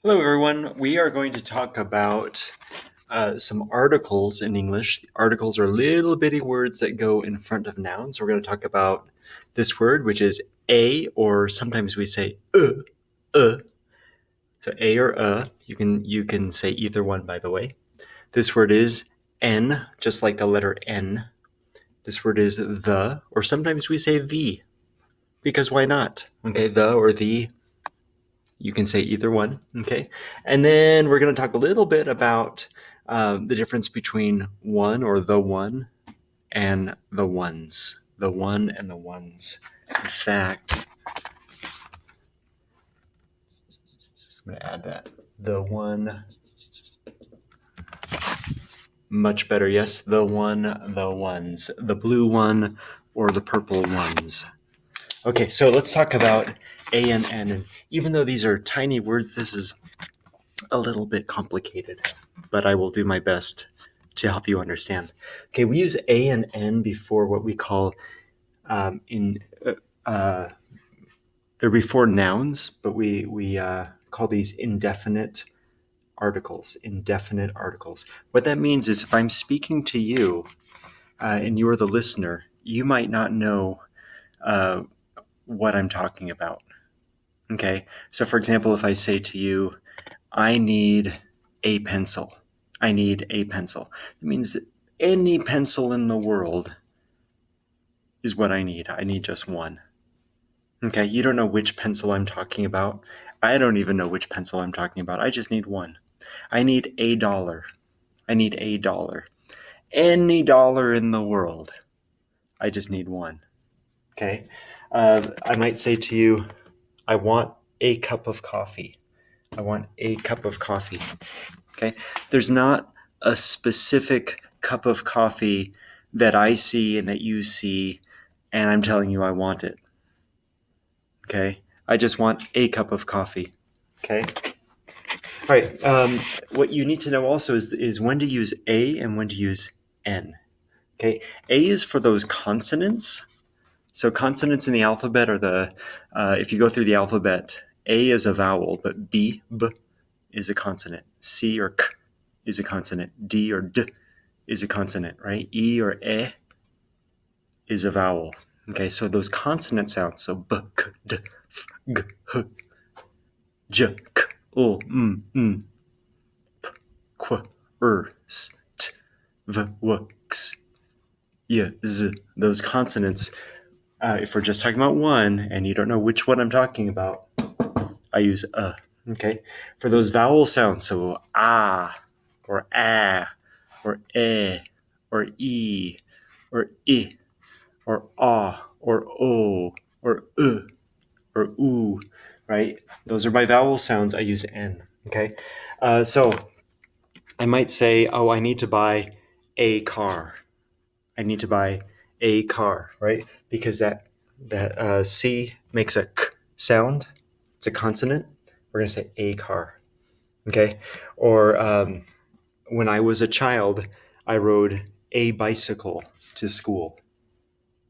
Hello, everyone. We are going to talk about some articles in English. Articles are little bitty words that go in front of nouns. We're going to talk about this word, which is a, or sometimes we say uh. So a or you can say either one, by the way. This word is n, just like the letter N. This word is the, or sometimes we say the, because why not? Okay, the or the. You can say either one, okay? And then we're going to talk a little bit about the difference between one or the one and the ones. The one and the ones. In fact, I'm going to add that. The one. Much better. Yes, the one, the ones. The blue one or the purple ones. Okay, so let's talk about A and N. And even though these are tiny words, this is a little bit complicated, but I will do my best to help you understand. Okay, we use A and N before what we call they're before nouns, but we call these indefinite articles. Indefinite articles. What that means is if I'm speaking to you and you're the listener, you might not know what I'm talking about. Okay, so for example, if I say to you, I need a pencil. I need a pencil. It means that any pencil in the world is what I need. I need just one. Okay, you don't know which pencil I'm talking about. I don't even know which pencil I'm talking about. I just need one. I need $1. I need $1. Any dollar in the world. I just need one. Okay, I might say to you, I want a cup of coffee. I want a cup of coffee. Okay, there's not a specific cup of coffee that I see and that you see, and I'm telling you I want it. Okay, I just want a cup of coffee. Okay. All right. What you need to know also is when to use a and when to use n. Okay, a is for those consonants. So consonants in the alphabet are if you go through the alphabet, a is a vowel, but b is a consonant. C or k is a consonant. D or d is a consonant, right? E or e is a vowel. Okay, so those consonant sounds, so b, k, d, f, g, h, j, k, o, m, p, qu, s, t, v, w, x, y, z. Those consonants, if we're just talking about one and you don't know which one I'm talking about, I use a. Okay, for those vowel sounds, so ah, or or e, or e, or I, or ah, or o, or or oo, right? Those are my vowel sounds. I use n. Okay, so I might say, oh, I need to buy a car. I need to buy a car, right? Because that c makes a k sound. It's a consonant. We're gonna say a car. Okay, or when I was a child, I rode a bicycle to school.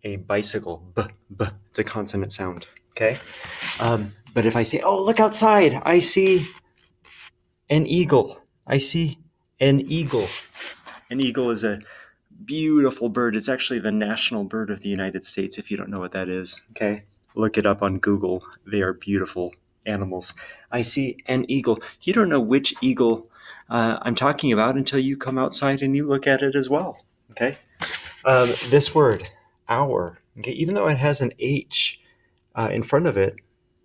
A bicycle. B, b. It's a consonant sound. Okay. But if I say, oh, look outside, I see an eagle. I see an eagle. An eagle is a beautiful bird. It's actually the national bird of the United States, if you don't know what that is. Okay. Look it up on Google. They are beautiful animals. I see an eagle. You don't know which eagle I'm talking about until you come outside and you look at it as well. Okay. This word, hour, okay, even though it has an H in front of it,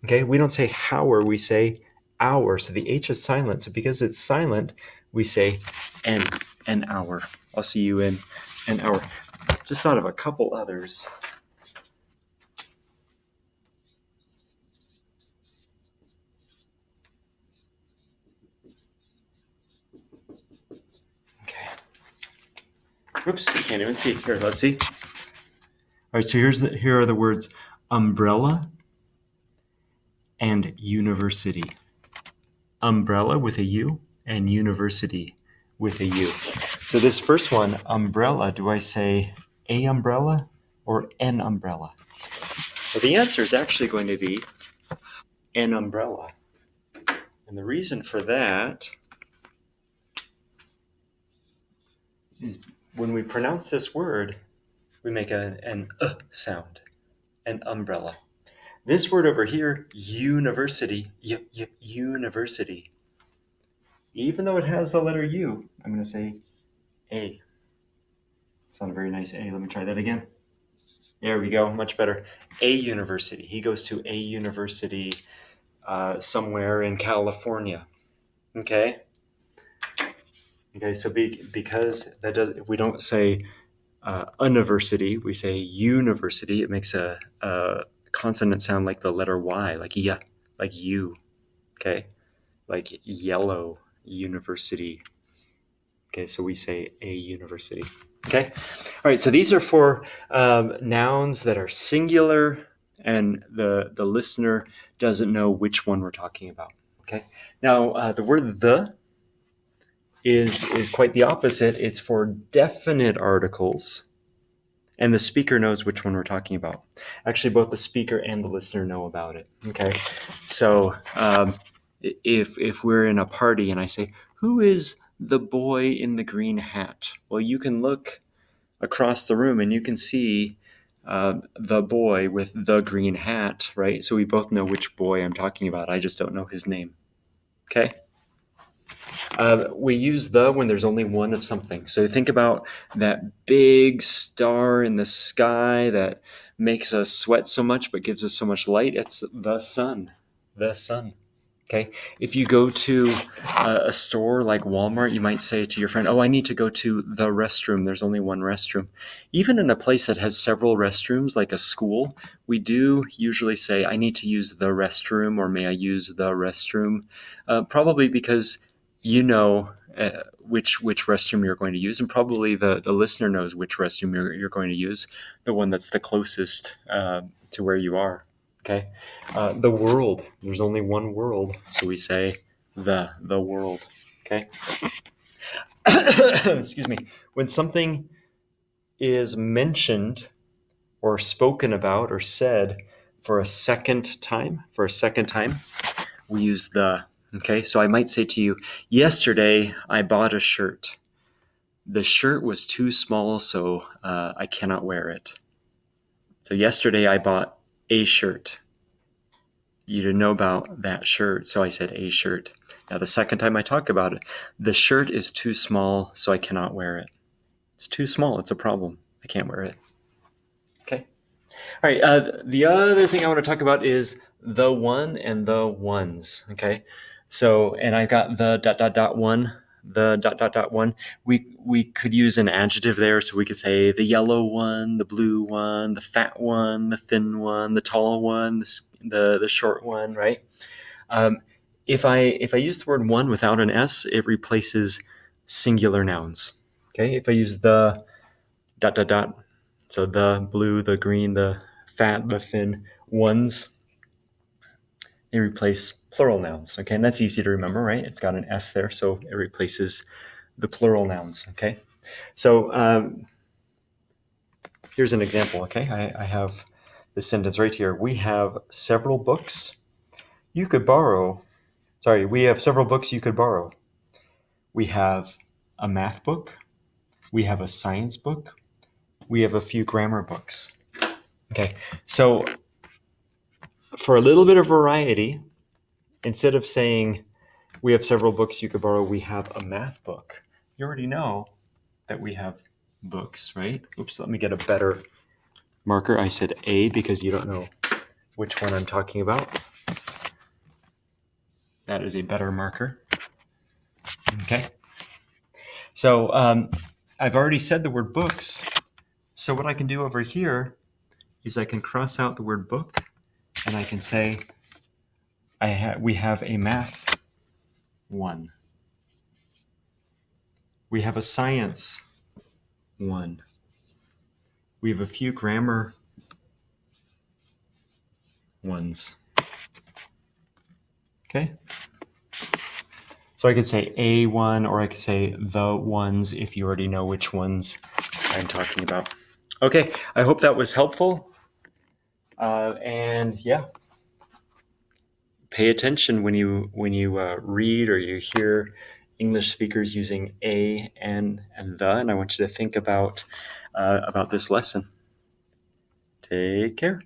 okay, we don't say hour, we say hour. So the H is silent. So because it's silent, we say an hour. I'll see you in an hour. Just thought of a couple others. Okay. Oops, you can't even see. Here, let's see. All right, so here are the words umbrella and university. Umbrella with a U and university with a U. So this first one, umbrella, do I say a umbrella or an umbrella? Well, the answer is actually going to be an umbrella. And the reason for that is when we pronounce this word, we make an sound, an umbrella. This word over here, university, university. Even though it has the letter U, I'm going to say A. It's not a very nice A. Let me try that again. There we go. Much better. A university. He goes to a university somewhere in California. Okay. Okay. So because that does, we don't say university, we say university. It makes a consonant sound like the letter Y, like yeah, like you. Okay. Like yellow university. Okay. So we say a university. Okay. All right. So these are for nouns that are singular and the listener doesn't know which one we're talking about. Okay. Now, the word the is quite the opposite. It's for definite articles and the speaker knows which one we're talking about. Actually, both the speaker and the listener know about it. Okay. So if we're in a party and I say, who is the boy in the green hat? Well, you can look across the room and you can see the boy with the green hat, right? So we both know which boy I'm talking about. I just don't know his name. Okay? We use the when there's only one of something. So think about that big star in the sky that makes us sweat so much but gives us so much light. It's the sun. The sun. Okay. If you go to a store like Walmart, you might say to your friend, oh, I need to go to the restroom. There's only one restroom. Even in a place that has several restrooms, like a school, we do usually say, I need to use the restroom, or may I use the restroom? Probably because you know which restroom you're going to use, and probably the listener knows which restroom you're going to use, the one that's the closest to where you are. Okay. The world. There's only one world, so we say the world. Okay. Excuse me. When something is mentioned or spoken about or said for a second time, we use the. Okay. So I might say to you, yesterday I bought a shirt. The shirt was too small, so I cannot wear it. So yesterday I bought a shirt. You didn't know about that shirt, so I said a shirt. Now, the second time I talk about it, the shirt is too small, so I cannot wear it. It's too small. It's a problem. I can't wear it. Okay. All right. The other thing I want to talk about is the one and the ones. Okay. So, and I got the ... one, the ... one. We could use an adjective there, so we could say the yellow one, the blue one, the fat one, the thin one, the tall one, the short one, right? If I use the word one without an S, it replaces singular nouns. Okay. If I use the ... so the blue, the green, the fat, the thin ones, they replace plural nouns. Okay, and that's easy to remember, right? It's got an S there, so it replaces the plural nouns. Okay, so here's an example. Okay, I have the sentence right here. We have several books you could borrow. Sorry, we have several books you could borrow. We have a math book. We have a science book. We have a few grammar books. Okay, so for a little bit of variety, instead of saying we have several books you could borrow, we have a math book. You already know that we have books, right? Oops, let me get a better marker. I said A because you don't know which one I'm talking about. That is a better marker. Okay. So I've already said the word books. So what I can do over here is I can cross out the word book and I can say we have a math one. We have a science one. We have a few grammar ones. Okay. So I could say a one, or I could say the ones if you already know which ones I'm talking about. Okay, I hope that was helpful. And yeah, pay attention when you read or you hear English speakers using a, and the, and I want you to think about this lesson. Take care.